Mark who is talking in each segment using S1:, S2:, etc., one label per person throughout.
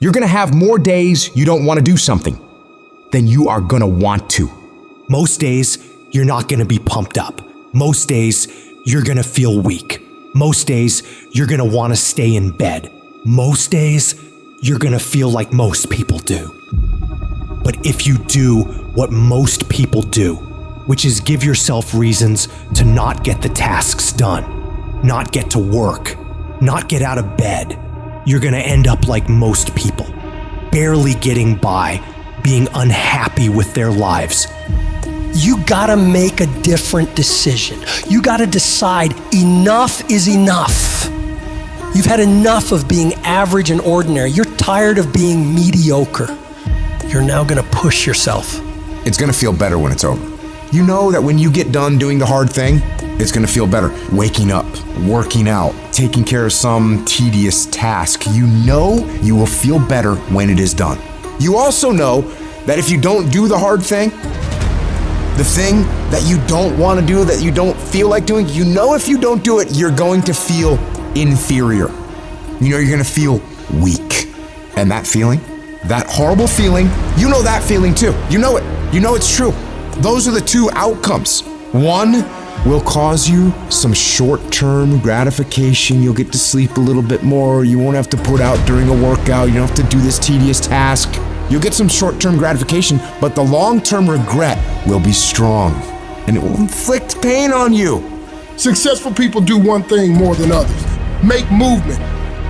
S1: You're gonna have more days you don't wanna do something than you are gonna want to.
S2: Most days, you're not gonna be pumped up. Most days, you're gonna feel weak. Most days, you're gonna wanna stay in bed. Most days, you're gonna feel like most people do. But if you do what most people do, which is give yourself reasons to not get the tasks done, not get to work, not get out of bed, you're gonna end up like most people, barely getting by, being unhappy with their lives.
S3: You gotta make a different decision. You gotta decide enough is enough. You've had enough of being average and ordinary. You're tired of being mediocre. You're now gonna push yourself.
S1: It's gonna feel better when it's over. You know that when you get done doing the hard thing, it's gonna feel better. Waking up, working out, taking care of some tedious task. You know you will feel better when it is done. You also know that if you don't do the hard thing, the thing that you don't want to do, that you don't feel like doing, you know if you don't do it, you're going to feel inferior. You know you're gonna feel weak. And that feeling, that horrible feeling, you know that feeling too. You know it. You know it's true. Those are the two outcomes. One will cause you some short-term gratification. You'll get to sleep a little bit more. You won't have to put out during a workout. You don't have to do this tedious task. You'll get some short-term gratification, but the long-term regret will be strong, and it will inflict pain on you.
S4: Successful people do one thing more than others: make movement.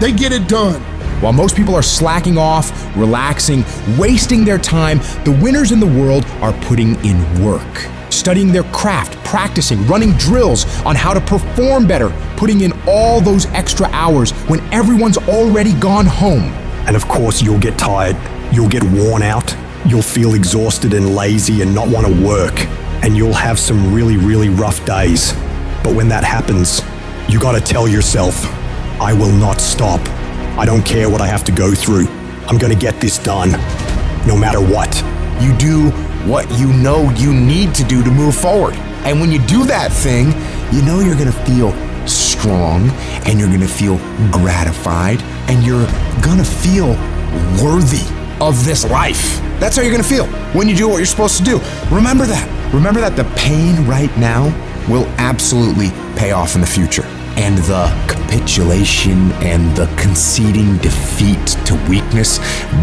S4: They get it done.
S1: While most people are slacking off, relaxing, wasting their time, the winners in the world are putting in work, studying their craft, practicing, running drills on how to perform better, putting in all those extra hours when everyone's already gone home.
S2: And of course, you'll get tired. You'll get worn out. You'll feel exhausted and lazy and not want to work. And you'll have some really, really rough days. But when that happens, you gotta tell yourself, I will not stop. I don't care what I have to go through. I'm gonna get this done, no matter what.
S1: You do what you know you need to do to move forward. And when you do that thing, you know you're gonna feel strong, and you're gonna feel gratified, and you're gonna feel worthy of this life. That's how you're gonna feel when you do what you're supposed to do. Remember that. Remember that the pain right now will absolutely pay off in the future. And the capitulation and the conceding defeat to weakness,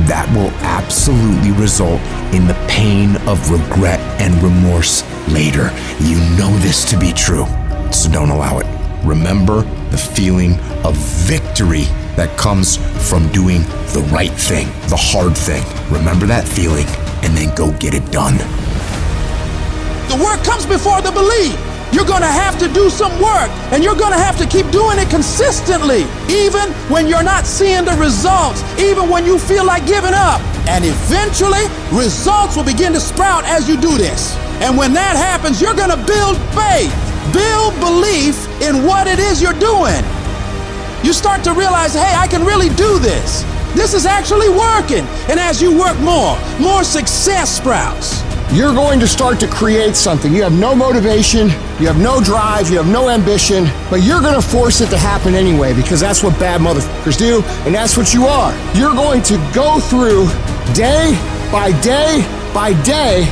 S1: that will absolutely result in the pain of regret and remorse later. You know this to be true, so don't allow it. Remember the feeling of victory that comes from doing the right thing, the hard thing. Remember that feeling, and then go get it done.
S5: The work comes before the belief. You're gonna have to do some work, and you're gonna have to keep doing it consistently, even when you're not seeing the results, even when you feel like giving up. And eventually, results will begin to sprout as you do this. And when that happens, you're gonna build faith, build belief in what it is you're doing. You start to realize, hey, I can really do this. This is actually working. And as you work more success sprouts.
S4: You're going to start to create something. You have no motivation, you have no drive, you have no ambition, but you're going to force it to happen anyway, because that's what bad motherfuckers do, and that's what you are. You're going to go through day by day by day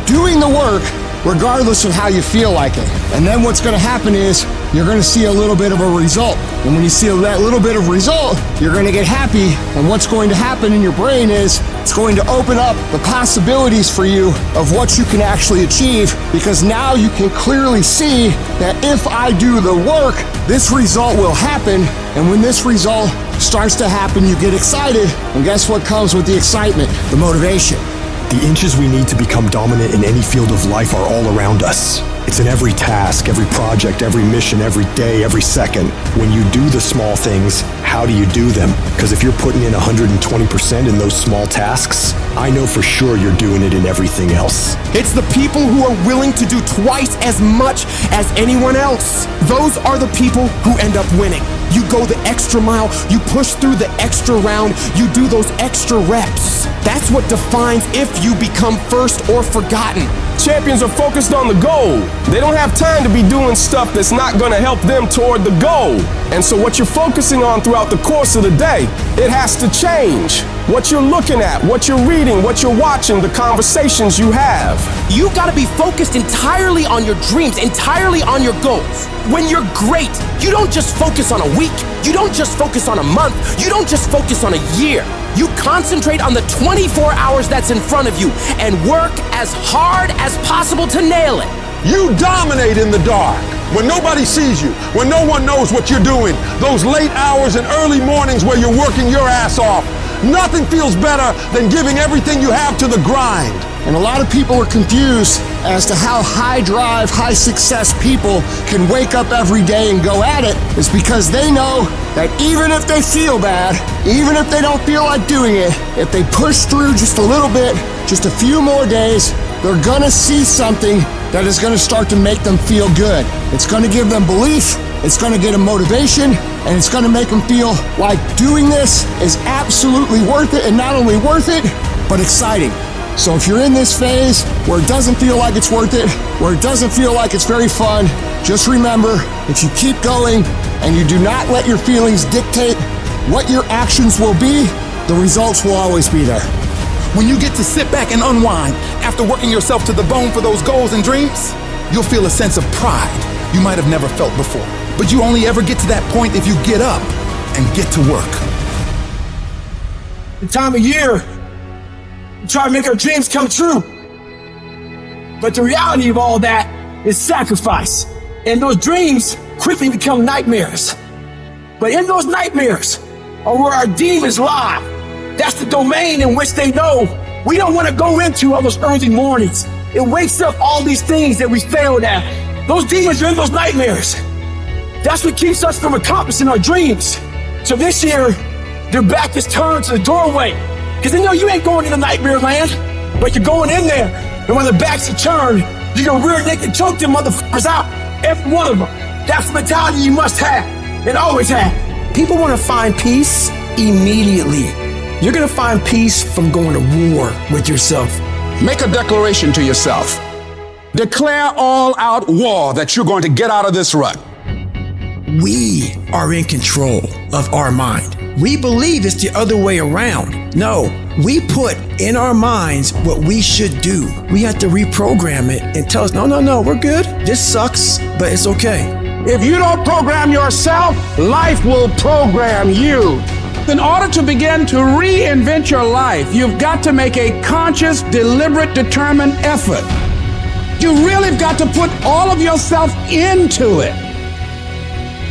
S4: doing the work regardless of how you feel like it. And then what's going to happen is you're going to see a little bit of a result. And when you see that little bit of result, you're going to get happy. And what's going to happen in your brain is it's going to open up the possibilities for you of what you can actually achieve, because now you can clearly see that if I do the work, this result will happen. And when this result starts to happen, you get excited. And guess what comes with the excitement? The motivation.
S2: The inches we need to become dominant in any field of life are all around us. It's in every task, every project, every mission, every day, every second. When you do the small things, how do you do them? Because if you're putting in 120% in those small tasks, I know for sure you're doing it in everything else.
S6: It's the people who are willing to do twice as much as anyone else. Those are the people who end up winning. You go the extra mile, you push through the extra round, you do those extra reps. That's what defines if you become first or forgotten.
S7: Champions are focused on the goal. They don't have time to be doing stuff that's not gonna help them toward the goal.
S6: And so what you're focusing on throughout the course of the day, it has to change. What you're looking at, what you're reading, what you're watching, the conversations you have.
S7: You gotta be focused entirely on your dreams, entirely on your goals. When you're great, you don't just focus on a week, you don't just focus on a month, you don't just focus on a year. You concentrate on the 24 hours that's in front of you and work as hard as possible to nail it.
S5: You dominate in the dark. When nobody sees you, when no one knows what you're doing, those late hours and early mornings where you're working your ass off, nothing feels better than giving everything you have to the grind.
S4: And a lot of people are confused as to how high drive, high success people can wake up every day and go at it. It's because they know that even if they feel bad, even if they don't feel like doing it, if they push through just a little bit, just a few more days, they're gonna see something that is gonna start to make them feel good. It's gonna give them belief, it's gonna get them motivation, and it's gonna make them feel like doing this is absolutely worth it, and not only worth it, but exciting. So if you're in this phase where it doesn't feel like it's worth it, where it doesn't feel like it's very fun, just remember, if you keep going and you do not let your feelings dictate what your actions will be, the results will always be there.
S5: When you get to sit back and unwind after working yourself to the bone for those goals and dreams, you'll feel a sense of pride you might have never felt before. But you only ever get to that point if you get up and get to work.
S8: The time of year, we try to make our dreams come true. But the reality of all that is sacrifice. And those dreams quickly become nightmares. But in those nightmares are where our demons lie. That's the domain in which they know we don't want to go into all those early mornings. It wakes up all these things that we failed at. Those demons are in those nightmares. That's what keeps us from accomplishing our dreams. So this year, their back is turned to the doorway. Because they know you ain't going into nightmare land, but you're going in there. And when the backs are turned, you're going to rear naked choke them motherfuckers out. Every one of them. That's the mentality you must have and always have.
S3: People want to find peace immediately. You're going to find peace from going to war with yourself.
S5: Make a declaration to yourself. Declare all out war that you're going to get out of this rut.
S9: We are in control of our mind. We believe it's the other way around. No, we put in our minds what we should do. We have to reprogram it and tell us, no, we're good. This sucks, but it's okay.
S5: If you don't program yourself, life will program you. In order to begin to reinvent your life, you've got to make a conscious, deliberate, determined effort. You really got to put all of yourself into it.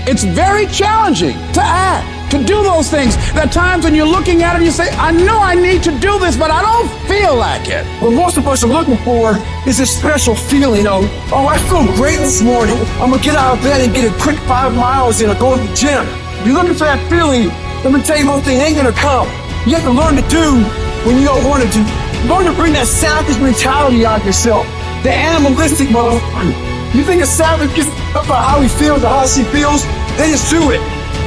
S5: It's very challenging to act, to do those things. There are times when you're looking at it and you say, I know I need to do this, but I don't feel like it.
S8: What most of us are looking for is a special feeling of, oh, I feel great this morning. I'm going to get out of bed and get a quick 5 miles and go to the gym. If you're looking for that feeling, let me tell you one thing, it ain't gonna come. You have to learn to do when you don't want to do. Learn to bring that savage mentality out of yourself. The animalistic motherfucker. You think a savage gets up about how he feels or how she feels? Then just do it.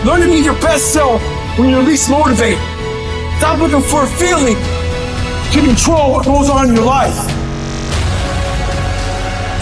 S8: Learn to be your best self when you're least motivated. Stop looking for a feeling to control what goes on in your life.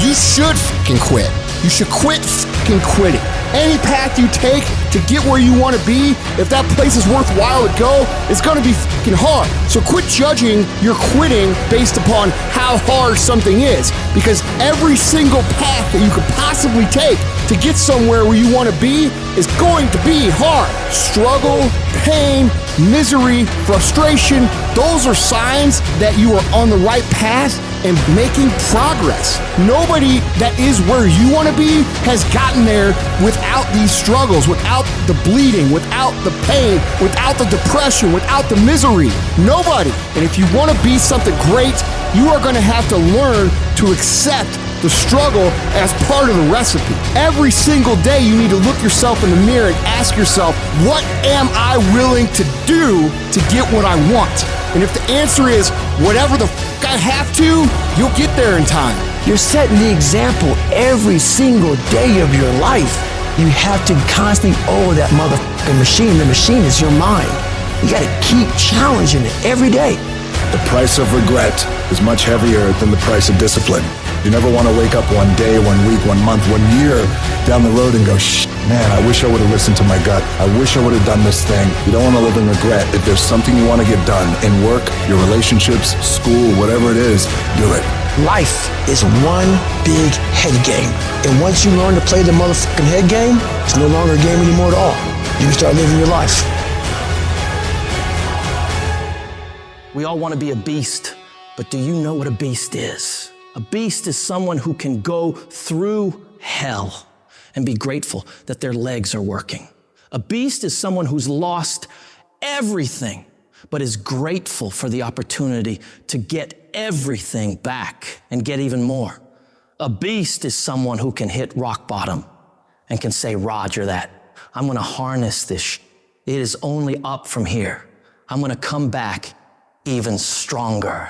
S4: You should fucking quit. You should quit fucking quitting. Any path you take to get where you want to be, if that place is worthwhile to go, it's going to be fucking hard. So quit judging your quitting based upon how hard something is. Because every single path that you could possibly take to get somewhere where you want to be is going to be hard. Struggle, pain, misery, frustration, those are signs that you are on the right path and making progress. Nobody that is where you want to be has gotten there without these struggles, without the bleeding, without the pain, without the depression, without the misery. Nobody. And if you want to be something great, you are going to have to learn to accept the struggle as part of the recipe. Every single day you need to look yourself in the mirror and ask yourself, what am I willing to do to get what I want? And if the answer is whatever the fuck I have to, you'll get there in time.
S9: You're setting the example every single day of your life. You have to constantly owe that motherfucking machine. The machine is your mind. You gotta keep challenging it every day.
S10: The price of regret is much heavier than the price of discipline. You never want to wake up one day, 1 week, 1 month, 1 year down the road and go, man, I wish I would have listened to my gut. I wish I would have done this thing. You don't want to live in regret. If there's something you want to get done in work, your relationships, school, whatever it is, do it.
S9: Life is one big head game. And once you learn to play the motherfucking head game, it's no longer a game anymore at all. You can start living your life.
S7: We all want to be a beast, but do you know what a beast is? A beast is someone who can go through hell and be grateful that their legs are working. A beast is someone who's lost everything, but is grateful for the opportunity to get everything back and get even more. A beast is someone who can hit rock bottom and can say, Roger that. I'm gonna harness this. It is only up from here. I'm gonna come back even stronger.